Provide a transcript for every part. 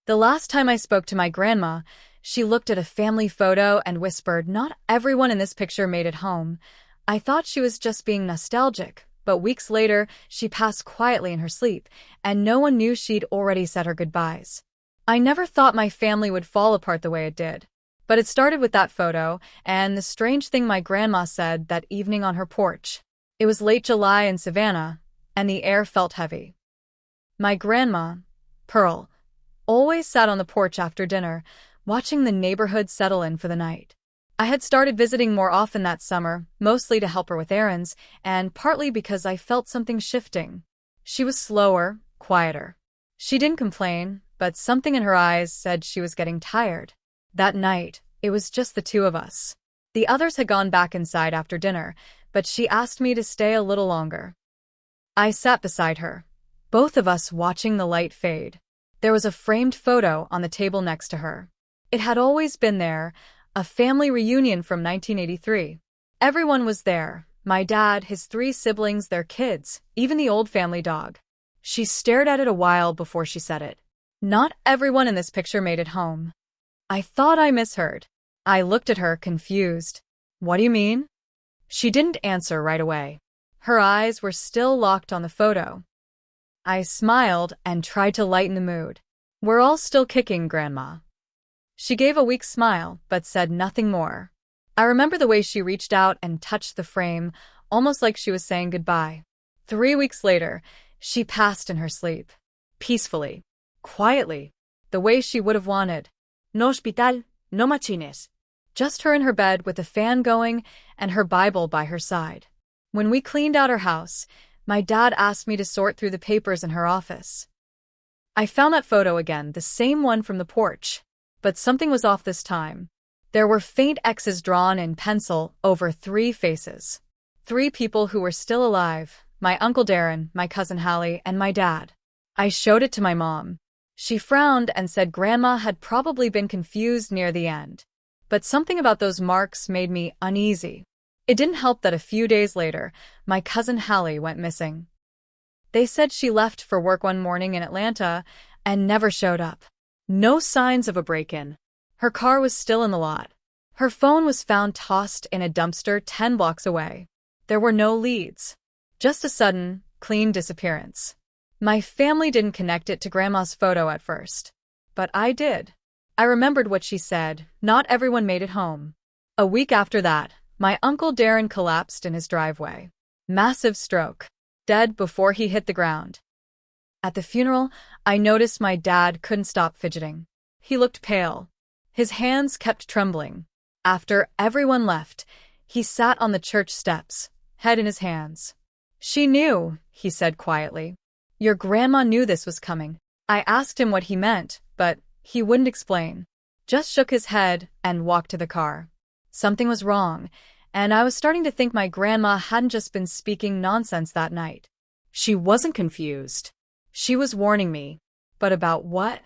The last time I spoke to my grandma, she looked at a family photo and whispered, "Not everyone in this picture made it home." I thought she was just being nostalgic, but weeks later, she passed quietly in her sleep, and no one knew she'd already said her goodbyes. I never thought my family would fall apart the way it did. But it started with that photo, and the strange thing my grandma said that evening on her porch. It was late July in Savannah, and the air felt heavy. My grandma, Pearl, always sat on the porch after dinner, watching the neighborhood settle in for the night. I had started visiting more often that summer, mostly to help her with errands, and partly because I felt something shifting. She was slower, quieter. She didn't complain, but something in her eyes said she was getting tired. That night, it was just the two of us. The others had gone back inside after dinner, but she asked me to stay a little longer. I sat beside her, both of us watching the light fade. There was a framed photo on the table next to her. It had always been there, a family reunion from 1983. Everyone was there, my dad, his 3 siblings, their kids, even the old family dog. She stared at it a while before she said it. "Not everyone in this picture made it home." I thought I misheard. I looked at her, confused. "What do you mean?" She didn't answer right away. Her eyes were still locked on the photo. I smiled and tried to lighten the mood. "We're all still kicking, Grandma." She gave a weak smile, but said nothing more. I remember the way she reached out and touched the frame, almost like she was saying goodbye. 3 weeks later, she passed in her sleep. Peacefully. Quietly. The way she would have wanted. No hospital, no machines. Just her in her bed with the fan going and her Bible by her side. When we cleaned out her house, my dad asked me to sort through the papers in her office. I found that photo again, the same one from the porch. But something was off this time. There were faint X's drawn in pencil over 3 faces. 3 people who were still alive, my Uncle Darren, my cousin Hallie, and my dad. I showed it to my mom. She frowned and said Grandma had probably been confused near the end. But something about those marks made me uneasy. It didn't help that a few days later, my cousin Hallie went missing. They said she left for work one morning in Atlanta and never showed up. No signs of a break-in. Her car was still in the lot. Her phone was found tossed in a dumpster 10 blocks away. There were no leads. Just a sudden, clean disappearance. My family didn't connect it to Grandma's photo at first. But I did. I remembered what she said, not everyone made it home. A week after that, my Uncle Darren collapsed in his driveway. Massive stroke. Dead before he hit the ground. At the funeral, I noticed my dad couldn't stop fidgeting. He looked pale. His hands kept trembling. After everyone left, he sat on the church steps, head in his hands. "She knew," he said quietly. "Your grandma knew this was coming." I asked him what he meant, but he wouldn't explain. Just shook his head and walked to the car. Something was wrong, and I was starting to think my grandma hadn't just been speaking nonsense that night. She wasn't confused. She was warning me. But about what?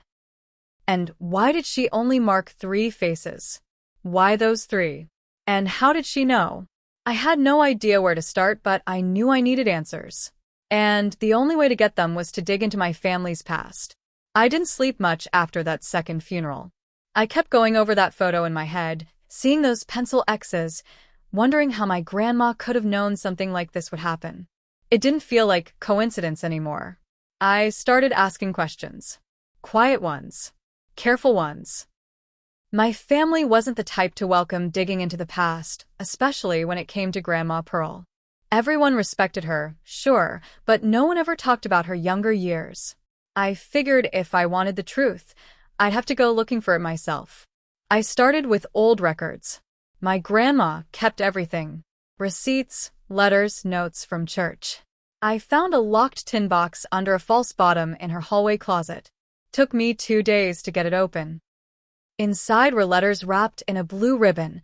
And why did she only mark 3 faces? Why those 3? And how did she know? I had no idea where to start, but I knew I needed answers. And the only way to get them was to dig into my family's past. I didn't sleep much after that second funeral. I kept going over that photo in my head, seeing those pencil X's, wondering how my grandma could have known something like this would happen. It didn't feel like coincidence anymore. I started asking questions. Quiet ones. Careful ones. My family wasn't the type to welcome digging into the past, especially when it came to Grandma Pearl. Everyone respected her, sure, but no one ever talked about her younger years. I figured if I wanted the truth, I'd have to go looking for it myself. I started with old records. My grandma kept everything. Receipts, letters, notes from church. I found a locked tin box under a false bottom in her hallway closet. Took me 2 days to get it open. Inside were letters wrapped in a blue ribbon,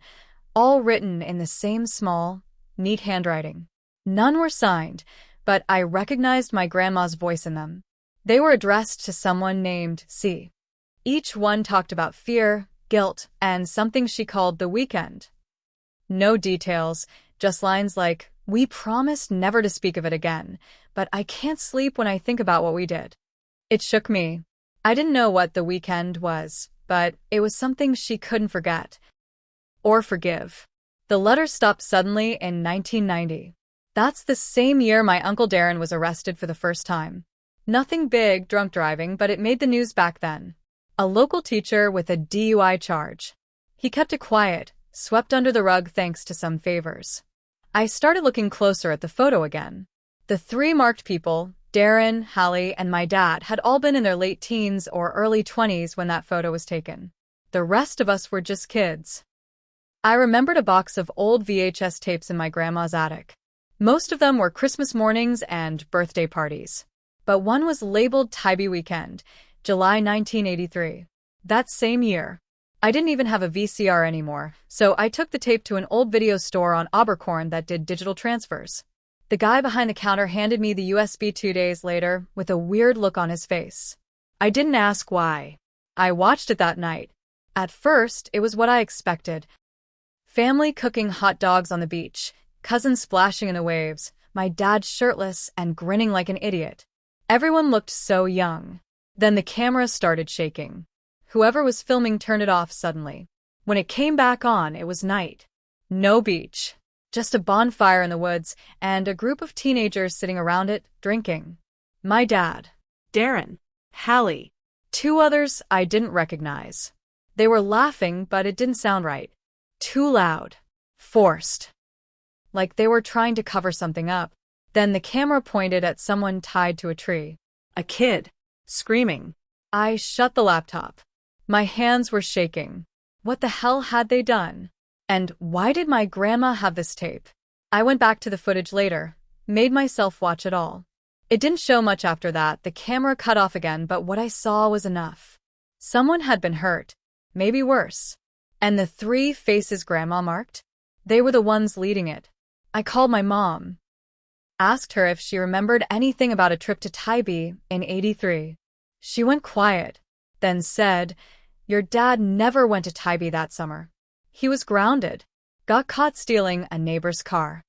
all written in the same small, neat handwriting. None were signed, but I recognized my grandma's voice in them. They were addressed to someone named C. Each one talked about fear, guilt, and something she called the weekend. No details, just lines like, "We promised never to speak of it again, but I can't sleep when I think about what we did." It shook me. I didn't know what the weekend was, but it was something she couldn't forget. Or forgive. The letter stopped suddenly in 1990. That's the same year my Uncle Darren was arrested for the first time. Nothing big, drunk driving, but it made the news back then. A local teacher with a DUI charge. He kept it quiet, swept under the rug thanks to some favors. I started looking closer at the photo again. The three marked people, Darren, Hallie, and my dad, had all been in their late teens or early 20s when that photo was taken. The rest of us were just kids. I remembered a box of old VHS tapes in my grandma's attic. Most of them were Christmas mornings and birthday parties. But one was labeled Tybee Weekend, July 1983. That same year. I didn't even have a VCR anymore, so I took the tape to an old video store on Abercorn that did digital transfers. The guy behind the counter handed me the USB 2 days later with a weird look on his face. I didn't ask why. I watched it that night. At first, it was what I expected. Family cooking hot dogs on the beach, cousins splashing in the waves, my dad shirtless and grinning like an idiot. Everyone looked so young. Then the camera started shaking. Whoever was filming turned it off suddenly. When it came back on, it was night. No beach. Just a bonfire in the woods and a group of teenagers sitting around it, drinking. My dad. Darren. Hallie. Two others I didn't recognize. They were laughing, but it didn't sound right. Too loud. Forced. Like they were trying to cover something up. Then the camera pointed at someone tied to a tree. A kid. Screaming. I shut the laptop. My hands were shaking. What the hell had they done? And why did my grandma have this tape? I went back to the footage later, made myself watch it all. It didn't show much after that, the camera cut off again, but what I saw was enough. Someone had been hurt, maybe worse. And the three faces Grandma marked? They were the ones leading it. I called my mom. Asked her if she remembered anything about a trip to Tybee in '83. She went quiet, then said, "Your dad never went to Tybee that summer. He was grounded. Got caught stealing a neighbor's car."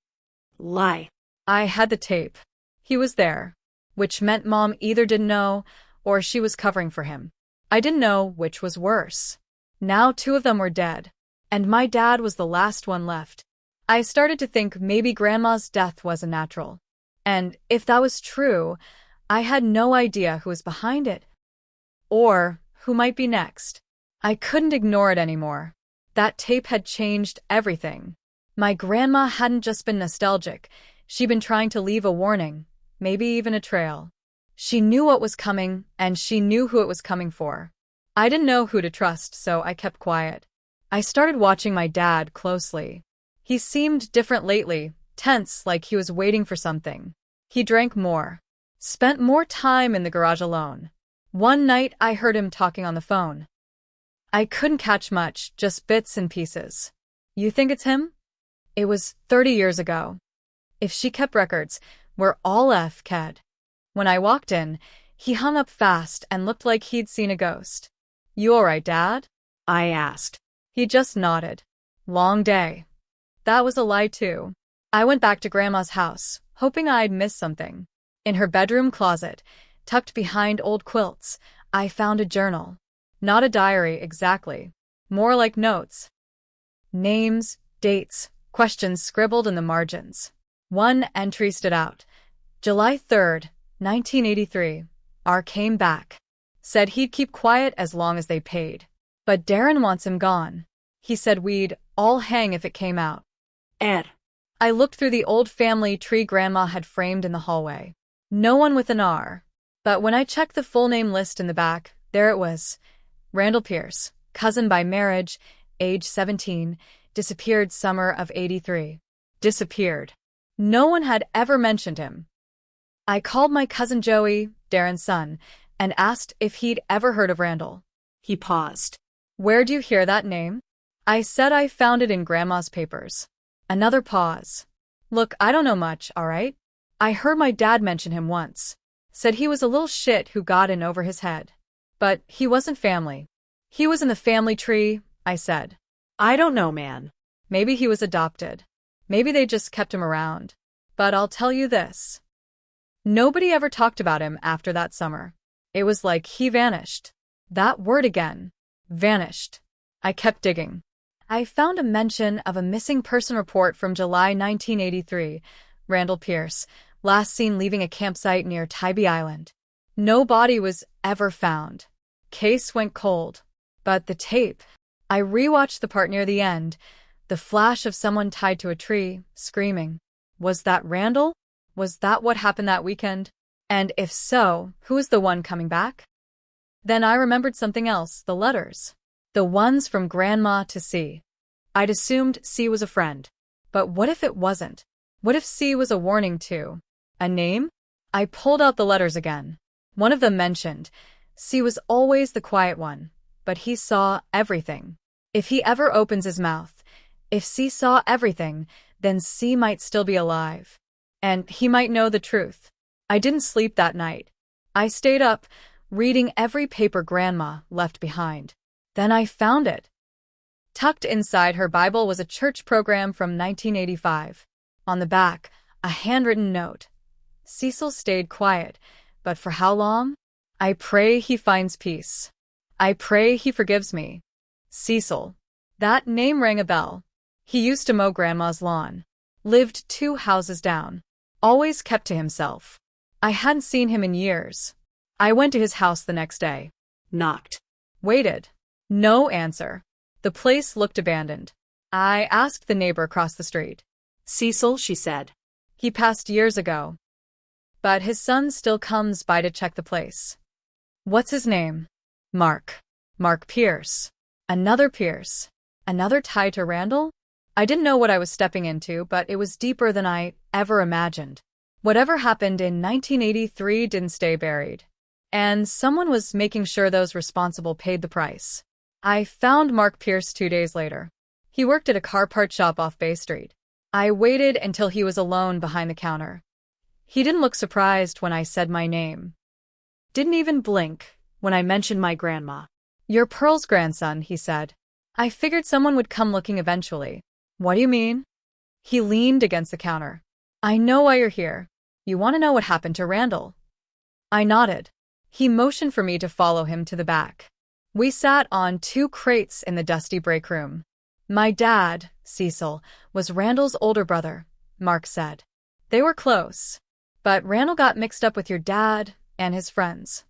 Lie. I had the tape. He was there, which meant Mom either didn't know or she was covering for him. I didn't know which was worse. Now two of them were dead, and my dad was the last one left. I started to think maybe Grandma's death wasn't natural. And if that was true, I had no idea who was behind it. Or who might be next. I couldn't ignore it anymore. That tape had changed everything. My grandma hadn't just been nostalgic. She'd been trying to leave a warning, maybe even a trail. She knew what was coming, and she knew who it was coming for. I didn't know who to trust, so I kept quiet. I started watching my dad closely. He seemed different lately, tense, like he was waiting for something. He drank more. Spent more time in the garage alone. One night I heard him talking on the phone. I couldn't catch much, just bits and pieces. You think it's him? It was 30 years ago. If she kept records, we're all F-ked. When I walked in, he hung up fast and looked like he'd seen a ghost. "You all right, Dad?" I asked. He just nodded. Long day. That was a lie too. I went back to Grandma's house, hoping I'd missed something. In her bedroom closet, tucked behind old quilts, I found a journal. Not a diary exactly. More like notes. Names, dates, questions scribbled in the margins. One entry stood out. July 3rd, 1983. R came back. Said he'd keep quiet as long as they paid. But Darren wants him gone. He said we'd all hang if it came out. Ed. I looked through the old family tree Grandma had framed in the hallway. No one with an R. But when I checked the full name list in the back, there it was. Randall Pierce, cousin by marriage, age 17, disappeared summer of '83. Disappeared. No one had ever mentioned him. I called my cousin Joey, Darren's son, and asked if he'd ever heard of Randall. He paused. "Where'd you hear that name?" I said I found it in Grandma's papers. Another pause. "Look, I don't know much, all right? I heard my dad mention him once. Said he was a little shit who got in over his head. But he wasn't family." "He was in the family tree," I said. "I don't know, man. Maybe he was adopted. Maybe they just kept him around. But I'll tell you this. Nobody ever talked about him after that summer. It was like he vanished. That word again. Vanished. I kept digging. I found a mention of a missing person report from July 1983. Randall Pierce, last seen leaving a campsite near Tybee Island. No body was ever found. Case went cold. But the tape. I rewatched the part near the end. The flash of someone tied to a tree, screaming. Was that Randall? Was that what happened that weekend? And if so, who was the one coming back? Then I remembered something else, the letters. The ones from Grandma to C. I'd assumed C was a friend. But what if it wasn't? What if C was a warning too? A name? I pulled out the letters again. One of them mentioned, C was always the quiet one, but he saw everything. If he ever opens his mouth, if C saw everything, then C might still be alive. And he might know the truth. I didn't sleep that night. I stayed up, reading every paper Grandma left behind. Then I found it. Tucked inside her Bible was a church program from 1985. On the back, a handwritten note. Cecil stayed quiet, but for how long? I pray he finds peace. I pray he forgives me. Cecil. That name rang a bell. He used to mow Grandma's lawn. Lived 2 houses down. Always kept to himself. I hadn't seen him in years. I went to his house the next day. Knocked. Waited. No answer. The place looked abandoned. I asked the neighbor across the street. Cecil, she said. He passed years ago. But his son still comes by to check the place. What's his name? Mark. Mark Pierce. Another Pierce. Another tie to Randall? I didn't know what I was stepping into, but it was deeper than I ever imagined. Whatever happened in 1983 didn't stay buried. And someone was making sure those responsible paid the price. I found Mark Pierce 2 days later. He worked at a car part shop off Bay Street. I waited until he was alone behind the counter. He didn't look surprised when I said my name. Didn't even blink when I mentioned my grandma. You're Pearl's grandson, he said. I figured someone would come looking eventually. What do you mean? He leaned against the counter. I know why you're here. You want to know what happened to Randall. I nodded. He motioned for me to follow him to the back. We sat on 2 crates in the dusty break room. My dad, Cecil, was Randall's older brother, Mark said. They were close. But Randall got mixed up with your dad and his friends.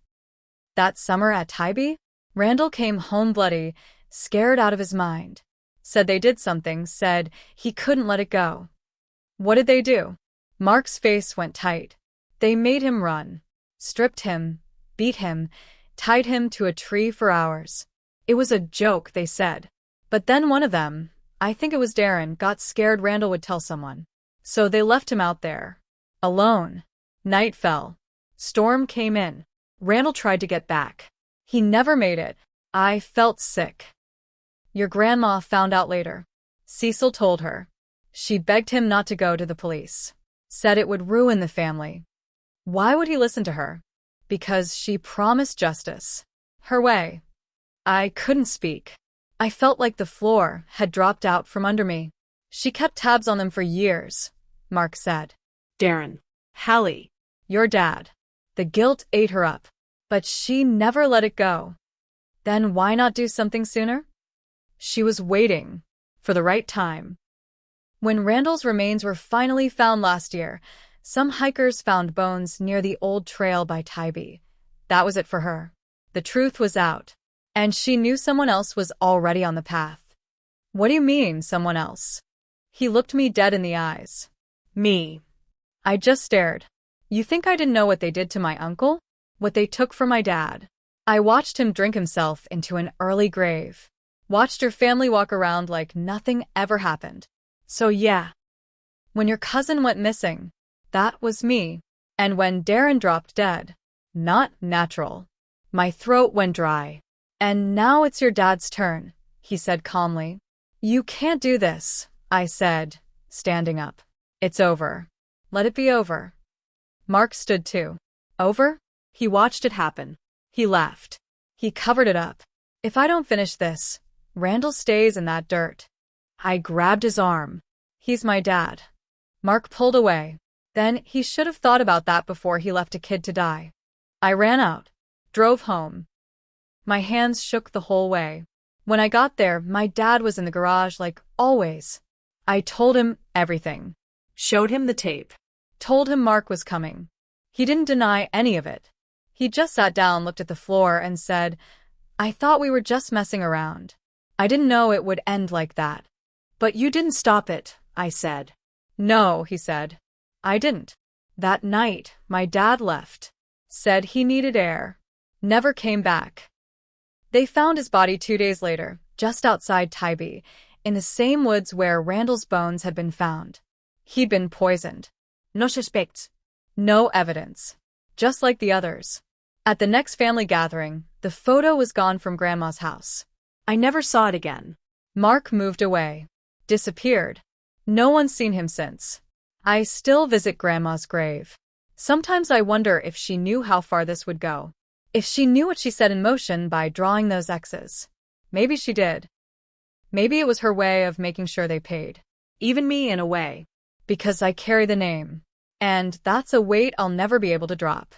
That summer at Tybee, Randall came home bloody, scared out of his mind. Said they did something, said he couldn't let it go. What did they do? Mark's face went tight. They made him run. Stripped him, beat him, tied him to a tree for hours. It was a joke, they said. But then one of them, I think it was Darren, got scared Randall would tell someone. So they left him out there. Alone. Night fell. Storm came in. Randall tried to get back. He never made it. I felt sick. Your grandma found out later. Cecil told her. She begged him not to go to the police. Said it would ruin the family. Why would he listen to her? Because she promised justice. Her way. I couldn't speak. I felt like the floor had dropped out from under me. She kept tabs on them for years, Mark said. Darren. Hallie. Your dad. The guilt ate her up. But she never let it go. Then why not do something sooner? She was waiting for the right time. When Randall's remains were finally found last year, some hikers found bones near the old trail by Tybee. That was it for her. The truth was out. And she knew someone else was already on the path. What do you mean, someone else? He looked me dead in the eyes. Me. I just stared. You think I didn't know what they did to my uncle? What they took from my dad? I watched him drink himself into an early grave. Watched your family walk around like nothing ever happened. So yeah. When your cousin went missing, that was me. And when Darren dropped dead, not natural. My throat went dry. And now it's your dad's turn, he said calmly. You can't do this, I said, standing up. It's over. Let it be over. Mark stood too. Over? He watched it happen. He laughed. He covered it up. If I don't finish this, Randall stays in that dirt. I grabbed his arm. He's my dad. Mark pulled away. Then he should have thought about that before he left a kid to die. I ran out. Drove home. My hands shook the whole way. When I got there, my dad was in the garage like always. I told him everything. Showed him the tape. Told him Mark was coming. He didn't deny any of it. He just sat down, looked at the floor, and said, "I thought we were just messing around. I didn't know it would end like that." But you didn't stop it, I said. "No," he said. "I didn't." That night, my dad left. Said he needed air. Never came back. They found his body 2 days later, just outside Tybee, in the same woods where Randall's bones had been found. He'd been poisoned. No suspects. No evidence. Just like the others. At the next family gathering, the photo was gone from Grandma's house. I never saw it again. Mark moved away. Disappeared. No one's seen him since. I still visit Grandma's grave. Sometimes I wonder if she knew how far this would go. If she knew what she set in motion by drawing those X's. Maybe she did. Maybe it was her way of making sure they paid. Even me in a way. Because I carry the name. And that's a weight I'll never be able to drop.